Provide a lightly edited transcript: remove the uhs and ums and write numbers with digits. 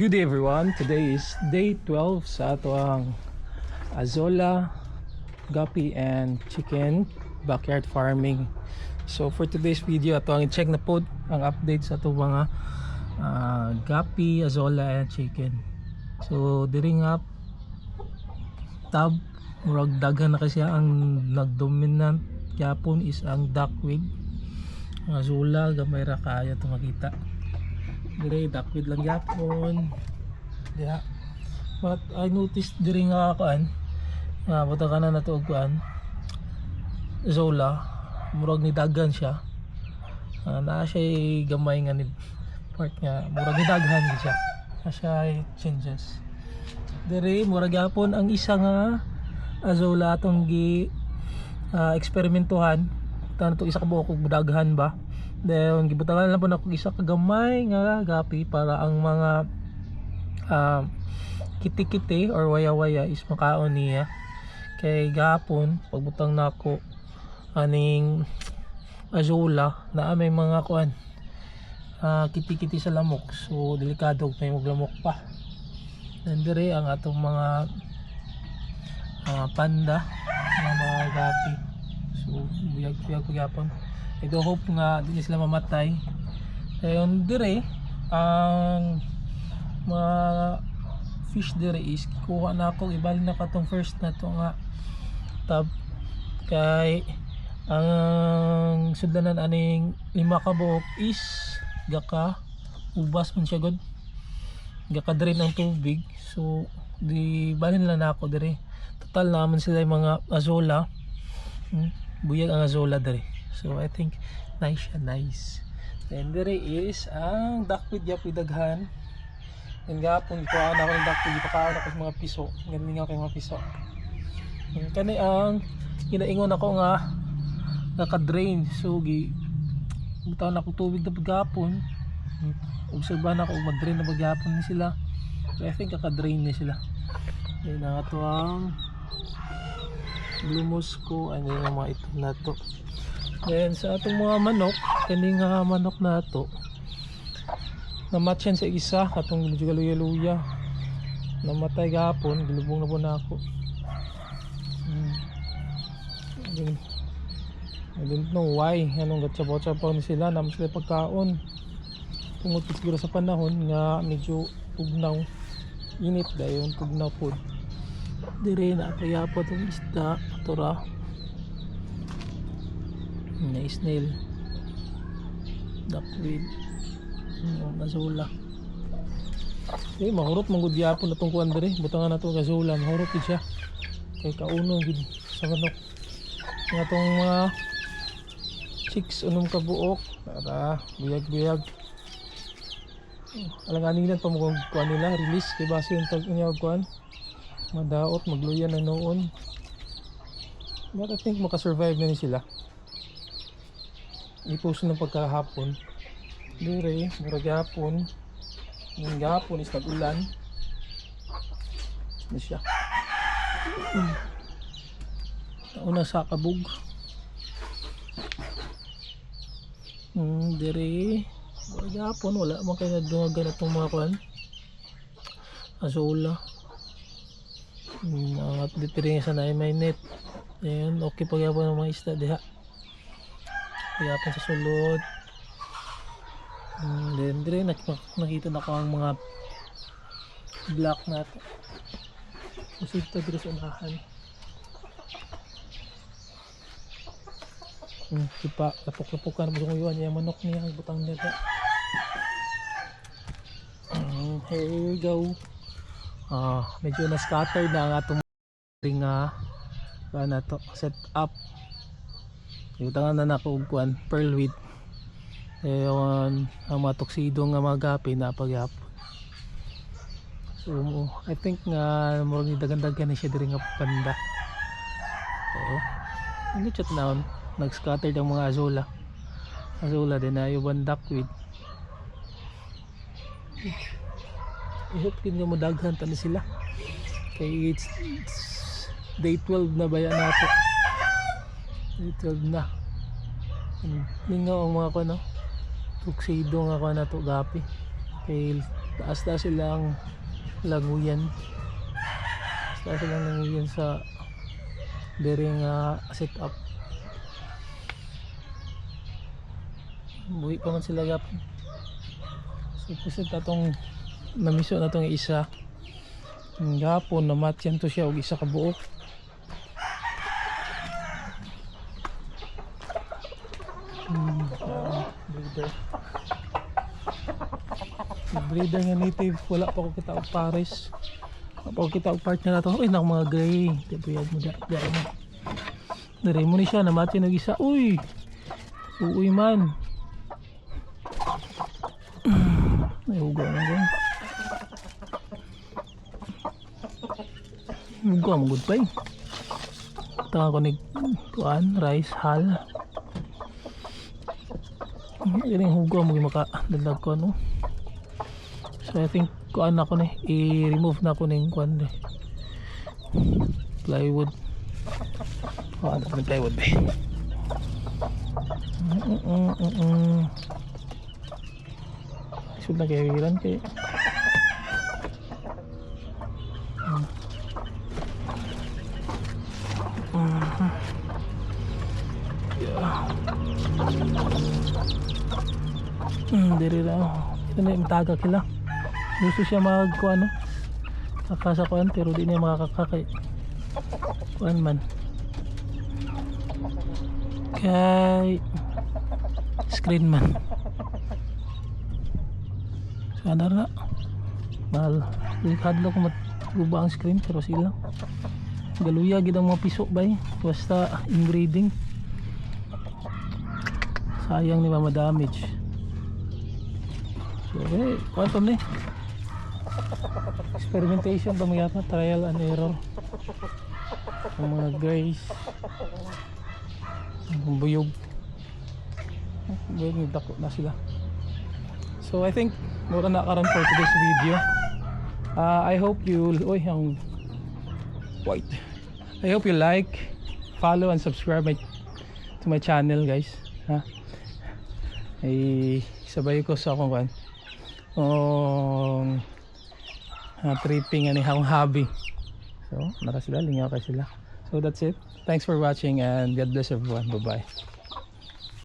Good day everyone, today is day 12 sa ato ang Azolla, Guppy and Chicken backyard farming. So for today's video, ato ang i-check na po ang update sa ato mga Guppy, Azolla and Chicken. So diri nga tab murag daghan na kasi ang nagdominant gyapon is ang duckweed. Ang Azolla gamay ra kaya to makita. Dire duckweed lang yapon. Yeah. But I noticed diri nga kuan. Buta ka na to og kuan. Azolla, murag ni daghan siya. Naa siya gamay nga ni part nga murag ni daghan siya. Na siya changes. Dire murag yapon ang isa nga Azolla atong gi eksperimentuhan. Tan to isa ka buok og daghan ba. Then gibutangan lang po na isa kagamay nga gapi para ang mga kiti-kiti or waya-waya is makaon niya. Kay gapon pagbutang nako aning Azolla na may mga kuan kiti-kiti sa lamok, so delikado may maglamok pa. Then dire ang atong mga panda mga gapi, so buyag-buyag ko gyapon. I do hope nga di sila mamatay. Ayon dire ang mga fish dire is kuha na ako, ibalik na katong first na to nga tab kay ang sudanan aning 5 ka buok is gaka ubas man siya god, gaka drain ang tubig, so di balin lang na ako dire. Total naman sila yung mga Azolla, buyag ang Azolla dire. So I think nice siya, nice. Then there is ang duckweed yapon daghan. And gapon ito ako ng duckweed, ipakaon ako sa mga piso. Galing ako yung mga piso. Kani ang inaingon ako nga naka-drain. So bitaw na ako tubig na paggapon. Obserbahan ako mag-drain na paggapon ni sila. So I think kaka-drain na sila. Then ang ito ang blue mosco, ano yung mga ito na to. Then sa atong mga manok, kaning manok na to namatch yan sa isa katong luya-luya, namatay gapon, gilubong na po na ako. I don't know why anong gatsa-botsa pa ni sila, naman sila pagkaon tungod siguro sa panahon nga medyo tugnaw, init dayon tugnaw po. Dire na payapot ang isda tora na snail, duckweed, Azolla. Mahurot manggod yapon na itong kuwan dire, butangan na itong Azolla, mahurot din siya kay kauno gid sa manok nga itong mga chicks unom ka buok para buyag-buyag. Alang-aningan pa mo kuwan nila release kay base yung tag niya kuwan madaot magluya na noon, but I think makasurvive na ni sila. I-post ng pagkahapon dire murag gapon, yung gapon is tag-ulan na siya. Una sa kabug dire murag gapon wala man kayo nadungagan itong mga kwan Azolla. Ang update rin sa na may net. Ayan, okay pagyapon ng mga isda diha, pagyapon sa sulod. Then dire nakita na ko ang mga black na to. Kasi ito dire sa unahan. Diba, lapok-lapokan mo yung yung manok niya, ang butang nito. Here we go. Medyo na-scatter na ang atong ring na to, set up. Ibutangan na ako og kuan pearlweed. Ayon ang mga tuxedo nga mga gapi na pagyapon. So I think nga murag dagan-dagan na siya diri nga panda. Oo. Ano chat naon nag-scatter ang mga Azolla din na yung duckweed. I hope kin nga madaghan tani sila. Kay it's day 12 na baya nato. Day 12 na. Mingaw ang mga tuxedo nga na to gapi kay taas silang laguyan. Taas silang laguyan sa diri nga setup. Buhi pa man sila gapon. So pusit atong namiso na tong isa. Gapon namatyan to siya og isa ka buok. Breeder. Breeder nga native, wala pa ko kita og pares. Wala pa ko kita og partner na to. Uy, nak mga gray. Di ba yan mo dyan mo. Dari mo ni siya, namatyan og isa. Uy! Uy man. Ay, hugaw na dyan. Hugaw mo good pa eh. Taka ko ni kuan, rice, hal. Yan yung hugaw mo makadalag ko ano. So I think kuan na ko ni, i-remove na ko ng kuan eh. Plywood. Ano pa ng plywood ba eh. Isod na kaya hiran kaya diri lang ito na yung taga kila gusto siya magkuhan no? Kakasa kuhan pero di niya makakakakay kuhan man kay screen man sana na mahal hadlo ko matguba ang screen pero sila galuya gid ang mga piso bay basta inbreeding sayang ni mama damage so hey what ni experimentation pa magyata trial and error ang mga guys ang buyog nagdako na sila so I think mura na karon for today's video I hope you white I hope you like follow and subscribe to my channel guys ha ay sabay ko sa akong tripping ani akong hobby so nara sila lingaw kay sila so that's it thanks for watching and God bless everyone bye bye